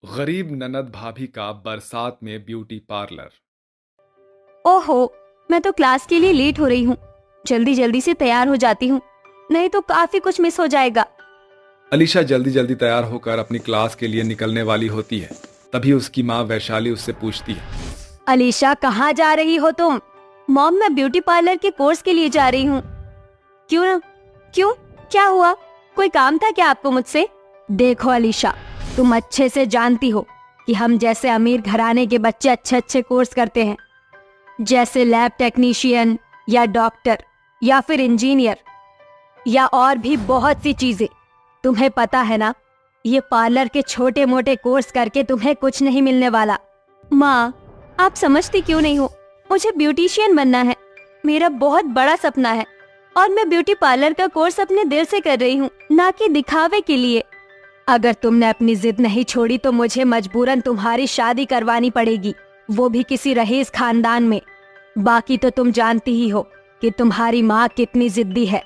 गरीब ननद भाभी का बरसात में ब्यूटी पार्लर। ओहो, मैं तो क्लास के लिए लेट हो रही हूँ। जल्दी जल्दी से तैयार हो जाती हूँ, नहीं तो काफी कुछ मिस हो जाएगा। अलीशा जल्दी जल्दी तैयार होकर अपनी क्लास के लिए निकलने वाली होती है। तभी उसकी माँ वैशाली उससे पूछती है। अलीशा, कहाँ जा रही हो तुम? मॉम, मैं ब्यूटी पार्लर के कोर्स के लिए जा रही हूँ। क्यों ना? क्यों? क्या हुआ? कोई काम था क्या आपको मुझसे? देखो अलीशा, तुम अच्छे से जानती हो कि हम जैसे अमीर घराने के बच्चे अच्छे अच्छे कोर्स करते हैं, जैसे लैब टेक्नीशियन या डॉक्टर या फिर इंजीनियर या और भी बहुत सी चीजें। तुम्हें पता है ना, ये पार्लर के छोटे मोटे कोर्स करके तुम्हें कुछ नहीं मिलने वाला। माँ, आप समझती क्यों नहीं हो? मुझे ब्यूटिशियन बनना है, मेरा बहुत बड़ा सपना है। और मैं ब्यूटी पार्लर का कोर्स अपने दिल से कर रही हूँ, ना कि दिखावे के लिए। अगर तुमने अपनी जिद नहीं छोड़ी तो मुझे मजबूरन तुम्हारी शादी करवानी पड़ेगी, वो भी किसी रईस खानदान में। बाकी तो तुम जानती ही हो कि तुम्हारी माँ कितनी जिद्दी है।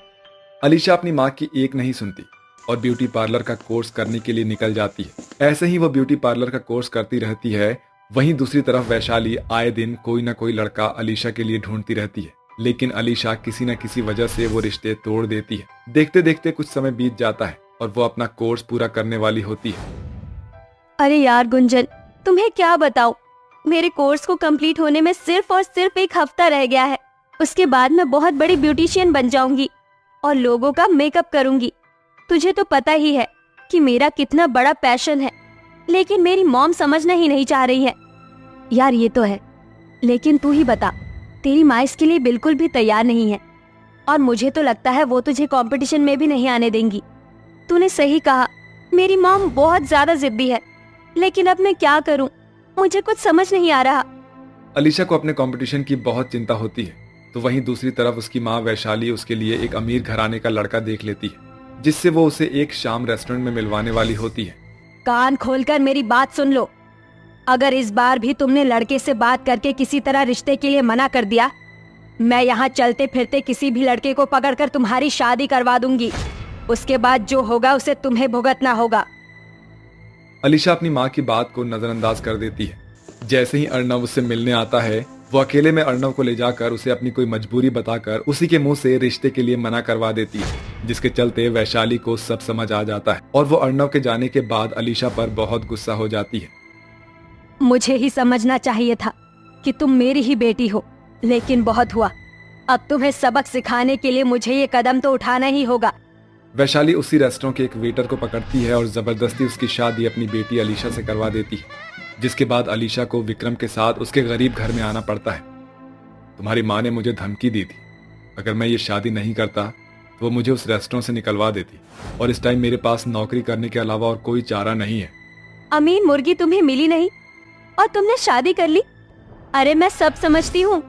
अलीशा अपनी माँ की एक नहीं सुनती और ब्यूटी पार्लर का कोर्स करने के लिए निकल जाती है। ऐसे ही वो ब्यूटी पार्लर का कोर्स करती रहती है। वहीं दूसरी तरफ वैशाली आए दिन कोई ना कोई लड़का अलीशा के लिए ढूंढती रहती है, लेकिन अलीशा किसी न किसी वजह से वो रिश्ते तोड़ देती है। देखते देखते कुछ समय बीत जाता है और वो अपना कोर्स पूरा करने वाली होती है। अरे यार गुंजन, तुम्हें क्या बताऊं, मेरे कोर्स को कंप्लीट होने में सिर्फ और सिर्फ एक हफ्ता रह गया है। उसके बाद मैं बहुत बड़ी ब्यूटिशियन बन जाऊंगी और लोगों का मेकअप करूंगी। तुझे तो पता ही है कि मेरा कितना बड़ा पैशन है, लेकिन मेरी मॉम समझना ही नहीं चाह रही है। यार ये तो है, लेकिन तू ही बता, तेरी माँ इसके लिए बिल्कुल भी तैयार नहीं है और मुझे तो लगता है वो तुझे कंपटीशन में भी नहीं आने देंगी। तूने सही कहा, मेरी मॉम बहुत ज्यादा जिद्दी है, लेकिन अब मैं क्या करूं? मुझे कुछ समझ नहीं आ रहा। अलीशा को अपने कंपटीशन की बहुत चिंता होती है, तो वहीं दूसरी तरफ उसकी माँ वैशाली उसके लिए एक अमीर घराने का लड़का देख लेती है, जिससे वो उसे एक शाम रेस्टोरेंट में मिलवाने वाली होती है। कान खोलकर मेरी बात सुन लो। अगर इस बार भी तुमने लड़के से बात करके किसी तरह रिश्ते के लिए मना कर दिया, मैं यहाँ चलते फिरते किसी भी लड़के को पकड़कर तुम्हारी शादी करवा दूंगी। उसके बाद जो होगा उसे तुम्हें भुगतना होगा। अलीशा अपनी माँ की बात को नजरअंदाज कर देती है। जैसे ही अर्नव उससे मिलने आता है, वो अकेले में अर्नव को ले जाकर उसे अपनी कोई मजबूरी बताकर उसी के मुंह से रिश्ते के लिए मना करवा देती है, जिसके चलते वैशाली को सब समझ आ जाता है और वो अर्नव के जाने के बाद अलीशा पर बहुत गुस्सा हो जाती है। मुझे ही समझना चाहिए था कि तुम मेरी ही बेटी हो, लेकिन बहुत हुआ। अब तुम्हें सबक सिखाने के लिए मुझे ये कदम तो उठाना ही होगा। वैशाली उसी रेस्टोरेंट के एक वेटर को पकड़ती है और जबरदस्ती उसकी शादी अपनी बेटी अलीशा से करवा देती है, जिसके बाद अलीशा को विक्रम के साथ उसके गरीब घर में आना पड़ता है। तुम्हारी माँ ने मुझे धमकी दी थी, अगर मैं ये शादी नहीं करता तो वो मुझे उस रेस्टोरेंट से निकलवा देती, और इस टाइम मेरे पास नौकरी करने के अलावा और कोई चारा नहीं है। अमीन मुर्गी तुम्हें मिली नहीं और तुमने शादी कर ली? अरे मैं सब समझती हूँ,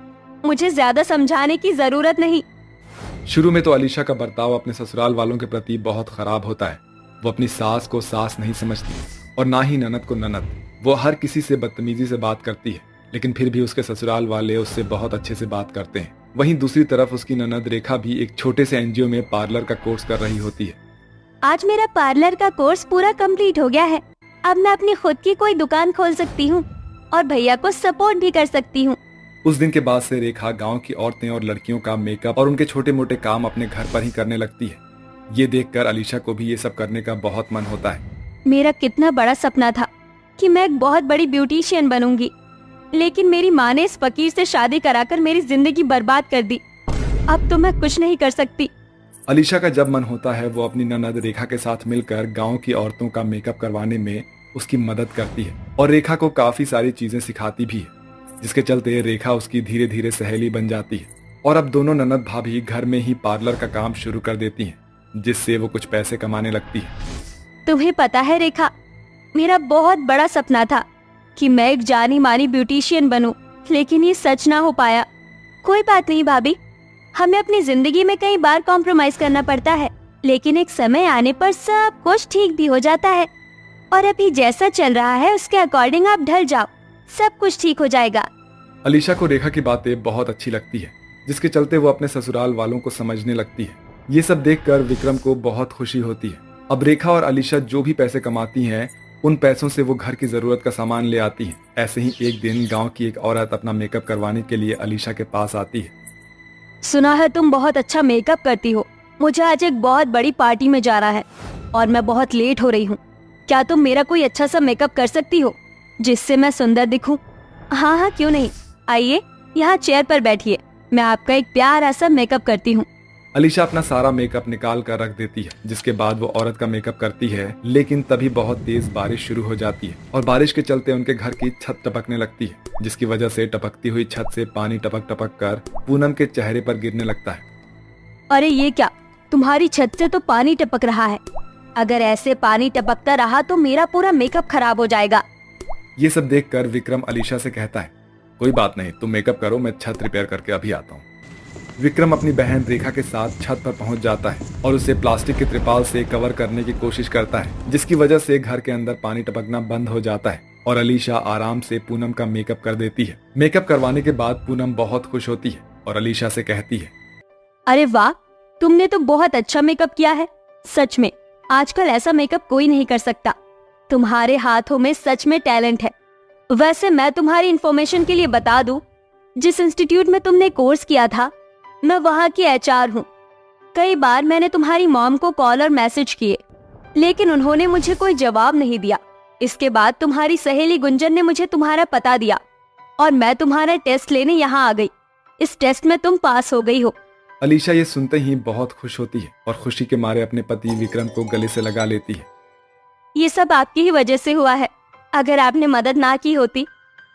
मुझे ज्यादा समझाने की जरूरत नहीं। शुरू में तो अलीशा का बर्ताव अपने ससुराल वालों के प्रति बहुत खराब होता है। वो अपनी सास को सास नहीं समझती और ना ही ननद को ननद। वो हर किसी से बदतमीजी से बात करती है, लेकिन फिर भी उसके ससुराल वाले उससे बहुत अच्छे से बात करते हैं। वहीं दूसरी तरफ उसकी ननद रेखा भी एक छोटे से एनजीओ में पार्लर का कोर्स कर रही होती है। आज मेरा पार्लर का कोर्स पूरा कंप्लीट हो गया है। अब मैं अपनी खुद की कोई दुकान खोल सकती हूँ और भैया को सपोर्ट भी कर सकती हूँ। उस दिन के बाद से रेखा गांव की औरतें और लड़कियों का मेकअप और उनके छोटे मोटे काम अपने घर पर ही करने लगती है। ये देखकर अलीशा को भी ये सब करने का बहुत मन होता है। मेरा कितना बड़ा सपना था कि मैं एक बहुत बड़ी ब्यूटिशियन बनूंगी, लेकिन मेरी माँ ने इस फकीर से शादी कराकर मेरी जिंदगी बर्बाद कर दी। अब तो मैं कुछ नहीं कर सकती। अलीशा का जब मन होता है वो अपनी ननद रेखा के साथ मिलकर गांव की औरतों का मेकअप करवाने में उसकी मदद करती है और रेखा को काफी सारी चीजें सिखाती भी है, जिसके चलते रेखा उसकी धीरे धीरे सहेली बन जाती है। और अब दोनों ननद भाभी घर में ही पार्लर का काम शुरू कर देती हैं, जिससे वो कुछ पैसे कमाने लगती है। तुम्हें पता है रेखा, मेरा बहुत बड़ा सपना था कि मैं एक जानी मानी ब्यूटिशियन बनूं, लेकिन ये सच ना हो पाया। कोई बात नहीं भाभी, हमें अपनी जिंदगी में कई बार कॉम्प्रोमाइज करना पड़ता है, लेकिन एक समय आने पर सब कुछ ठीक भी हो जाता है। और अभी जैसा चल रहा है उसके अकॉर्डिंग आप ढल जाओ, सब कुछ ठीक हो जाएगा। अलीशा को रेखा की बातें बहुत अच्छी लगती है, जिसके चलते वो अपने ससुराल वालों को समझने लगती है। ये सब देखकर विक्रम को बहुत खुशी होती है। अब रेखा और अलीशा जो भी पैसे कमाती हैं उन पैसों से वो घर की जरूरत का सामान ले आती है। ऐसे ही एक दिन गांव की एक औरत अपना मेकअप करवाने के लिए अलीशा के पास आती है। सुना है तुम बहुत अच्छा मेकअप करती हो। मुझे आज एक बहुत बड़ी पार्टी में जाना है और मैं बहुत लेट हो रही हूँ। क्या तुम मेरा कोई अच्छा सा मेकअप कर सकती हो जिससे मैं सुंदर दिखूं? हाँ हाँ, क्यों नहीं। आइए, यहाँ चेयर पर बैठिए, मैं आपका एक प्यारा सा मेकअप करती हूँ। अलीशा अपना सारा मेकअप निकाल कर रख देती है, जिसके बाद वो औरत का मेकअप करती है। लेकिन तभी बहुत तेज बारिश शुरू हो जाती है और बारिश के चलते उनके घर की छत टपकने लगती है, जिसकी वजह से टपकती हुई छत से पानी टपक टपक कर पूनम के चेहरे पर गिरने लगता है। अरे ये क्या, तुम्हारी छत से तो पानी टपक रहा है। अगर ऐसे पानी टपकता रहा तो मेरा पूरा मेकअप खराब हो जाएगा। ये सब देखकर विक्रम अलीशा से कहता है, कोई बात नहीं, तुम मेकअप करो, मैं छत रिपेयर करके अभी आता हूँ। विक्रम अपनी बहन रेखा के साथ छत पर पहुंच जाता है और उसे प्लास्टिक के त्रिपाल से कवर करने की कोशिश करता है, जिसकी वजह से घर के अंदर पानी टपकना बंद हो जाता है और अलीशा आराम से पूनम का मेकअप कर देती है। मेकअप करवाने के बाद पूनम बहुत खुश होती है और अलीशा से कहती है, अरे वाह, तुमने तो बहुत अच्छा मेकअप किया है। सच में आजकल ऐसा मेकअप कोई नहीं कर सकता। तुम्हारे हाथों में सच में टैलेंट है। वैसे मैं तुम्हारी इंफॉर्मेशन के लिए बता दूं, जिस इंस्टीट्यूट में तुमने कोर्स किया था, मैं वहाँ की एचआर हूँ। कई बार मैंने तुम्हारी मॉम को कॉल और मैसेज किए, लेकिन उन्होंने मुझे कोई जवाब नहीं दिया। इसके बाद तुम्हारी सहेली गुंजन ने मुझे तुम्हारा पता दिया और मैं तुम्हारा टेस्ट लेने यहाँ आ गई। इस टेस्ट में तुम पास हो गई हो। अलीशा ये सुनते ही बहुत खुश होती है और खुशी के मारे अपने पति विक्रम को गले से लगा लेती है। ये सब आपकी ही वजह से हुआ है। अगर आपने मदद ना की होती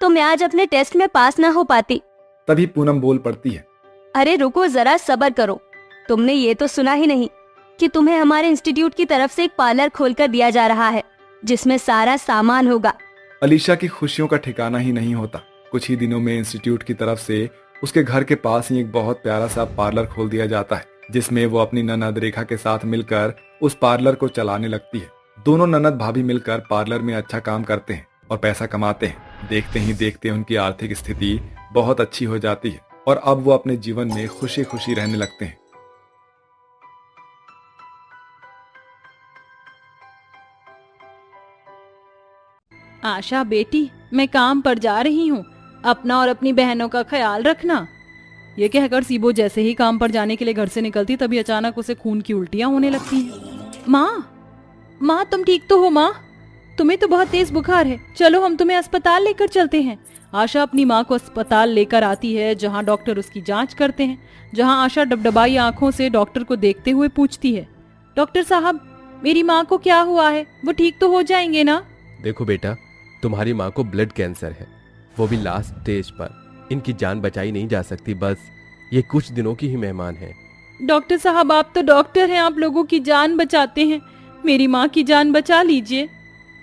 तो मैं आज अपने टेस्ट में पास ना हो पाती। तभी पूनम बोल पड़ती है, अरे रुको जरा, सब्र करो। तुमने ये तो सुना ही नहीं कि तुम्हें हमारे इंस्टीट्यूट की तरफ से एक पार्लर खोलकर दिया जा रहा है जिसमें सारा सामान होगा। अलीशा की खुशियों का ठिकाना ही नहीं होता। कुछ ही दिनों में इंस्टीट्यूट की तरफ से उसके घर के पास ही एक बहुत प्यारा सा पार्लर खोल दिया जाता है, जिसमें वो अपनी ननद रेखा के साथ मिलकर उस पार्लर को चलाने लगती है। दोनों ननद भाभी मिलकर पार्लर में अच्छा काम करते हैं और पैसा कमाते हैं। देखते ही देखते उनकी आर्थिक स्थिति बहुत अच्छी हो जाती है और अब वो अपने जीवन में खुशी खुशी रहने लगते हैं। आशा बेटी, मैं काम पर जा रही हूँ, अपना और अपनी बहनों का ख्याल रखना। ये कहकर सीबो जैसे ही काम पर जाने के लिए घर से निकलती, तभी अचानक उसे खून की उल्टियां होने लगती हैं। माँ, तुम ठीक तो हो? माँ, तुम्हें तो बहुत तेज बुखार है, चलो हम तुम्हें अस्पताल लेकर चलते हैं। आशा अपनी माँ को अस्पताल लेकर आती है, जहाँ डॉक्टर उसकी जांच करते हैं। जहाँ आशा डबडबाई आंखों से डॉक्टर को देखते हुए पूछती है, डॉक्टर साहब, मेरी माँ को क्या हुआ है? वो ठीक तो हो जाएंगे ना? देखो बेटा, तुम्हारी माँ को ब्लड कैंसर है, वो भी लास्ट स्टेज पर। इनकी जान बचाई नहीं जा सकती, बस ये कुछ दिनों की ही मेहमान है। डॉक्टर साहब, आप तो डॉक्टर हैं, आप लोगों की जान बचाते हैं, मेरी माँ की जान बचा लीजिए।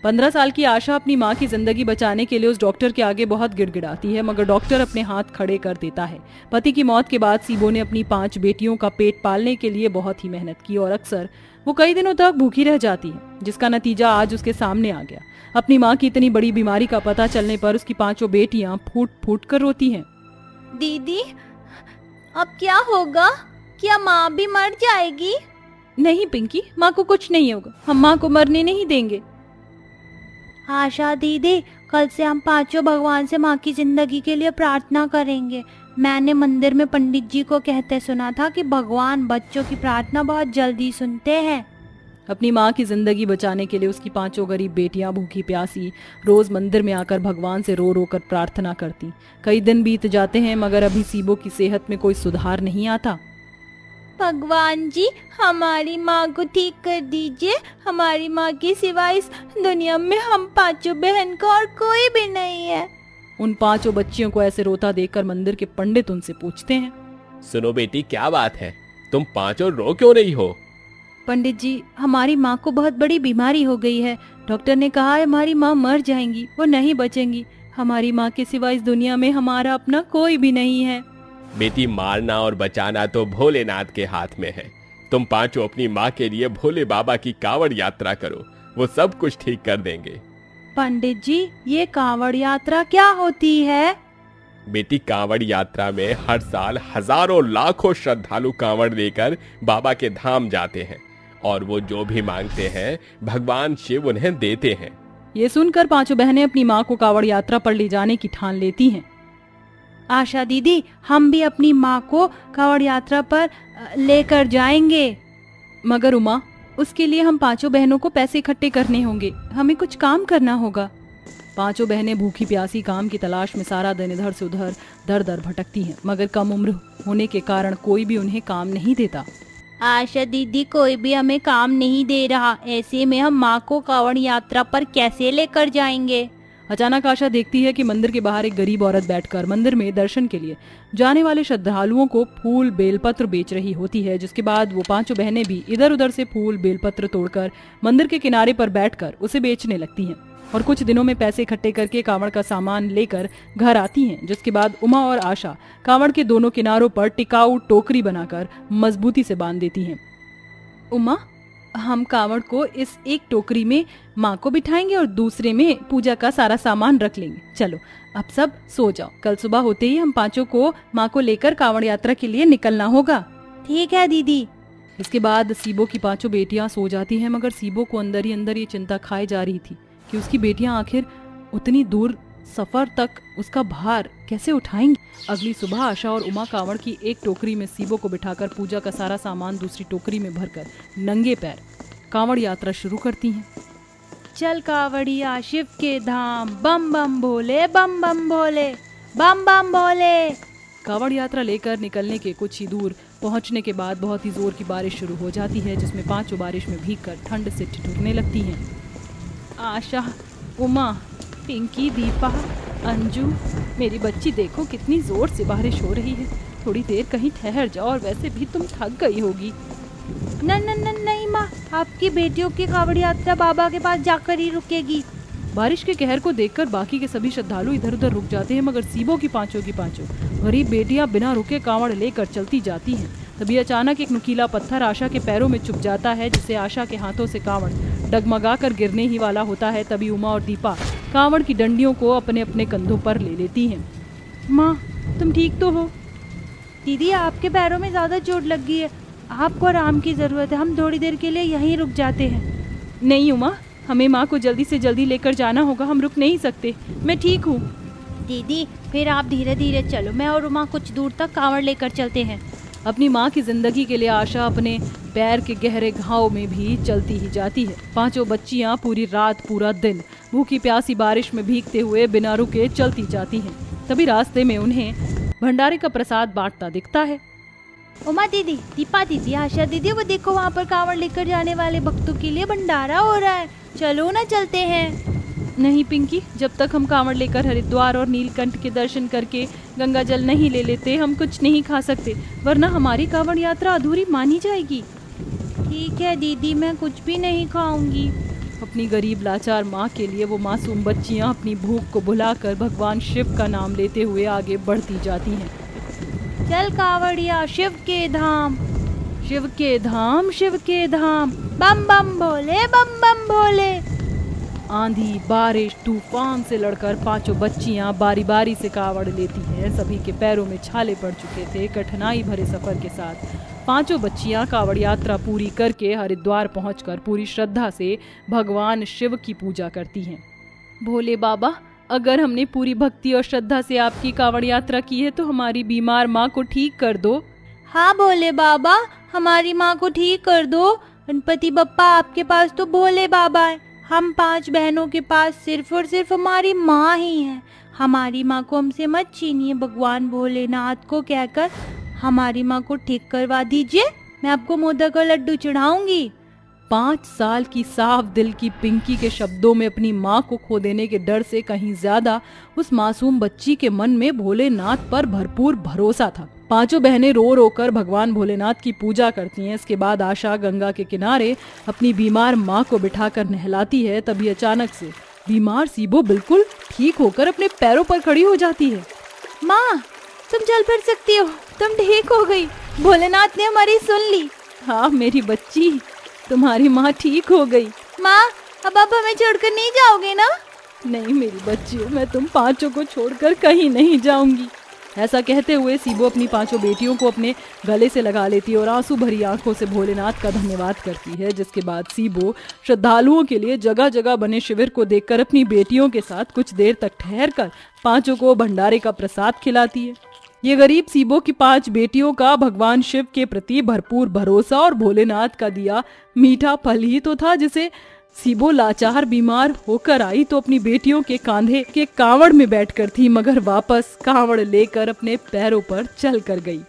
15 साल की आशा अपनी माँ की जिंदगी बचाने के लिए उस डॉक्टर के आगे बहुत गिड़गिड़ाती है, मगर डॉक्टर अपने हाथ खड़े कर देता है। पति की मौत के बाद सीबो ने अपनी 5 बेटियों का पेट पालने के लिए बहुत ही मेहनत की और अक्सर वो कई दिनों तक भूखी रह जाती है, जिसका नतीजा आज उसके सामने आ गया। अपनी माँ की इतनी बड़ी बीमारी का पता चलने पर उसकी 5 बेटियां फूट फूट कर रोती हैं। दीदी, अब क्या होगा? क्या माँ भी मर जाएगी? नहीं पिंकी, माँ को कुछ नहीं होगा, हम माँ को मरने नहीं देंगे। आशा दीदी, कल से हम 5 भगवान से माँ की जिंदगी के लिए प्रार्थना करेंगे। मैंने मंदिर में पंडित जी को कहते सुना था कि भगवान बच्चों की प्रार्थना बहुत जल्दी सुनते हैं। अपनी माँ की जिंदगी बचाने के लिए उसकी 5 गरीब बेटियां भूखी प्यासी रोज मंदिर में आकर भगवान से रो रो कर प्रार्थना करती। कई दिन बीत जाते हैं, मगर अभी सीबो की सेहत में कोई सुधार नहीं आता। भगवान जी, हमारी माँ को ठीक कर दीजिए। हमारी माँ के सिवाय इस दुनिया में हम 5 बहन का और कोई भी नहीं है। उन 5 बच्चियों को ऐसे रोता देखकर मंदिर के पंडित उनसे पूछते हैं, सुनो बेटी, क्या बात है, तुम 5 रो क्यों रही हो? पंडित जी, हमारी माँ को बहुत बड़ी बीमारी हो गई है। डॉक्टर ने कहा है हमारी माँ मर जाएंगी, वो नहीं बचेंगी। हमारी माँ के सिवाय इस दुनिया में हमारा अपना कोई भी नहीं है। बेटी, मारना और बचाना तो भोलेनाथ के हाथ में है। तुम 5 अपनी माँ के लिए भोले बाबा की कांवड़ यात्रा करो, वो सब कुछ ठीक कर देंगे। पंडित जी, ये कांवड़ यात्रा क्या होती है? बेटी, कांवड़ यात्रा में हर साल हजारों लाखों श्रद्धालु कांवड़ लेकर बाबा के धाम जाते हैं और वो जो भी मांगते हैं भगवान शिव उन्हें देते हैं। ये सुनकर पांचों बहनें अपनी माँ को कावड़ यात्रा पर ले जाने की ठान लेती हैं। आशा दीदी, हम भी अपनी माँ को कावड़ यात्रा पर लेकर जाएंगे। मगर उमा, उसके लिए हम पांचों बहनों को पैसे इकट्ठे करने होंगे, हमें कुछ काम करना होगा। पांचों बहनें भूखी प्यासी काम की तलाश में सारा दिन इधर से उधर दर दर भटकती हैं, मगर कम उम्र होने के कारण कोई भी उन्हें काम नहीं देता। आशा दीदी, कोई भी हमें काम नहीं दे रहा, ऐसे में हम माँ को कावड़ यात्रा पर कैसे लेकर जाएंगे? अचानक आशा देखती है कि मंदिर के बाहर एक गरीब औरत बैठकर मंदिर में दर्शन के लिए जाने वाले श्रद्धालुओं को फूल बेलपत्र बेच रही होती है। जिसके बाद वो पांचों बहनें भी इधर उधर से फूल बेलपत्र तोड़कर मंदिर के किनारे पर बैठकर उसे बेचने लगती हैं और कुछ दिनों में पैसे इकट्ठे करके कांवड़ का सामान लेकर घर आती हैं। जिसके बाद उमा और आशा कांवड़ के दोनों किनारों पर टिकाऊ टोकरी बनाकर मजबूती से बांध देती हैं। उमा, हम कांवड़ को इस एक टोकरी में माँ को बिठाएंगे और दूसरे में पूजा का सारा सामान रख लेंगे। चलो अब सब सो जाओ, कल सुबह होते ही हम पांचों को माँ को लेकर कांवड़ यात्रा के लिए निकलना होगा। ठीक है दीदी। इसके बाद सीबो की पांचों बेटियां सो जाती हैं, मगर सीबो को अंदर ही अंदर ये चिंता खाई जा रही थी कि उसकी बेटियां आखिर उतनी दूर सफर तक उसका भार कैसे उठाएंगी। अगली सुबह आशा और उमा कांवड़ की एक टोकरी में सीबो को बिठाकर पूजा का सारा सामान दूसरी टोकरी में भरकर नंगे पैर कांवड़ यात्रा शुरू करती हैं। चल कावड़िया शिव के धाम, बम बम भोले, बम बम भोले, बम बम भोले। कांवड़ यात्रा लेकर निकलने के कुछ ही दूर पहुंचने के बाद बहुत ही जोर की बारिश शुरू हो जाती है, जिसमें पांचों बारिश में भीगकर ठंड से ठिठुरने लगती हैं। आशा, उमा, पिंकी, दीपा, अंजू, मेरी बच्ची देखो कितनी जोर से बारिश हो रही है, थोड़ी देर कहीं ठहर जाओ, और वैसे भी तुम थक गई होगी। नहीं माँ, आपकी बेटियों की कावड़ यात्रा बाबा के पास जाकर ही रुकेगी। बारिश के कहर को देखकर बाकी के सभी श्रद्धालु इधर उधर रुक जाते हैं, मगर सीबो की पांचों गरीब बेटियां बिना रुके कांवड़ लेकर चलती जाती हैं। तभी अचानक एक नुकीला पत्थर आशा के पैरों में चुभ जाता है, जिससे आशा के हाथों से कांवड़ डगमगा कर गिरने ही वाला होता है। तभी उमा और दीपा कांवड़ की डंडियों को अपने अपने कंधों पर ले लेती हैं। माँ, तुम ठीक तो हो? दीदी, आपके पैरों में ज्यादा चोट लग गई है, आपको आराम की जरूरत है, हम थोड़ी देर के लिए यहीं रुक जाते हैं। नहीं उमा, हमें माँ को जल्दी से जल्दी लेकर जाना होगा, हम रुक नहीं सकते, मैं ठीक हूँ। दीदी, फिर आप धीरे धीरे चलो, मैं और उमा कुछ दूर तक कांवड़ लेकर चलते हैं। अपनी माँ की जिंदगी के लिए आशा अपने पैर के गहरे घाव में भी चलती ही जाती है। पांचों बच्चियाँ पूरी रात पूरा दिन भूखी प्यासी बारिश में भीगते हुए बिना रुके चलती जाती हैं। तभी रास्ते में उन्हें भंडारे का प्रसाद बांटता दिखता है। उमा दीदी, दीपा दीदी, आशा दीदी, वो देखो वहाँ पर कांवड़ लेकर जाने वाले भक्तों के लिए भंडारा हो रहा है, चलो ना चलते हैं। नहीं पिंकी, जब तक हम कांवड़ लेकर हरिद्वार और नीलकंठ के दर्शन करके गंगा जल नहीं ले लेते, हम कुछ नहीं खा सकते, वरना हमारी कांवड़ यात्रा अधूरी मानी जाएगी। ठीक है दीदी, मैं कुछ भी नहीं खाऊंगी। अपनी गरीब लाचार माँ के लिए वो मासूम बच्चियाँ अपनी भूख को भुलाकर भगवान शिव का नाम लेते हुए आगे बढ़ती जाती हैं। चल कावड़िया शिव के धाम, शिव के धाम, शिव के धाम, बम बम भोले, बम बम भोले। आंधी, बारिश, तूफान से लड़कर पांचों बच्चियां बारी बारी से कावड़ लेती हैं। सभी के पैरों में छाले पड़ चुके थे। कठिनाई भरे सफर के साथ पांचों बच्चियां कावड़ यात्रा पूरी करके हरिद्वार पहुंचकर पूरी श्रद्धा से भगवान शिव की पूजा करती हैं। भोले बाबा, अगर हमने पूरी भक्ति और श्रद्धा से आपकी कावड़ यात्रा की है तो हमारी बीमार माँ को ठीक कर दो। हाँ भोले बाबा, हमारी माँ को ठीक कर दो। गणपति बप्पा, आपके पास तो भोले बाबा है, हम 5 बहनों के पास सिर्फ और सिर्फ हमारी माँ ही है। हमारी माँ को हमसे मत छीनिए, भगवान भोलेनाथ को कहकर हमारी माँ को ठीक करवा दीजिए, मैं आपको मोदक और लड्डू चढ़ाऊंगी। 5 साल की साफ दिल की पिंकी के शब्दों में अपनी माँ को खो देने के डर से कहीं ज्यादा उस मासूम बच्ची के मन में भोलेनाथ पर भरपूर भरोसा था। पांचों बहनें रो रो कर भगवान भोलेनाथ की पूजा करती हैं। इसके बाद आशा गंगा के किनारे अपनी बीमार माँ को बिठाकर नहलाती है। तभी अचानक से बीमार सीबो बिल्कुल ठीक होकर अपने पैरों पर खड़ी हो जाती है। माँ, तुम चल फिर सकती हो, तुम ठीक हो गई, भोलेनाथ ने हमारी सुन ली। हाँ मेरी बच्ची, तुम्हारी माँ ठीक हो गई। माँ, अब आप हमें छोड़कर नहीं जाओगे ना? नहीं मेरी बच्चियों, मैं तुम पांचों को छोड़कर कहीं नहीं जाऊंगी। ऐसा कहते हुए सीबो अपनी 5 बेटियों को अपने गले से लगा लेती है और आंसू भरी आंखों से भोलेनाथ का धन्यवाद करती है, जिसके बाद सीबो श्रद्धालुओं के लिए जगह जगह बने शिविर को देखकर अपनी बेटियों के साथ कुछ देर तक ठहरकर 5 को भंडारे का प्रसाद खिलाती है। ये गरीब सीबो की 5 बेटियों का भगवान शिव के प्रति भरपूर भरोसा और भोलेनाथ का दिया मीठा फल ही तो था, जिसे सीबो लाचार बीमार होकर आई तो अपनी बेटियों के कांधे के कांवड़ में बैठकर थी, मगर वापस कांवड़ लेकर अपने पैरों पर चल कर गई।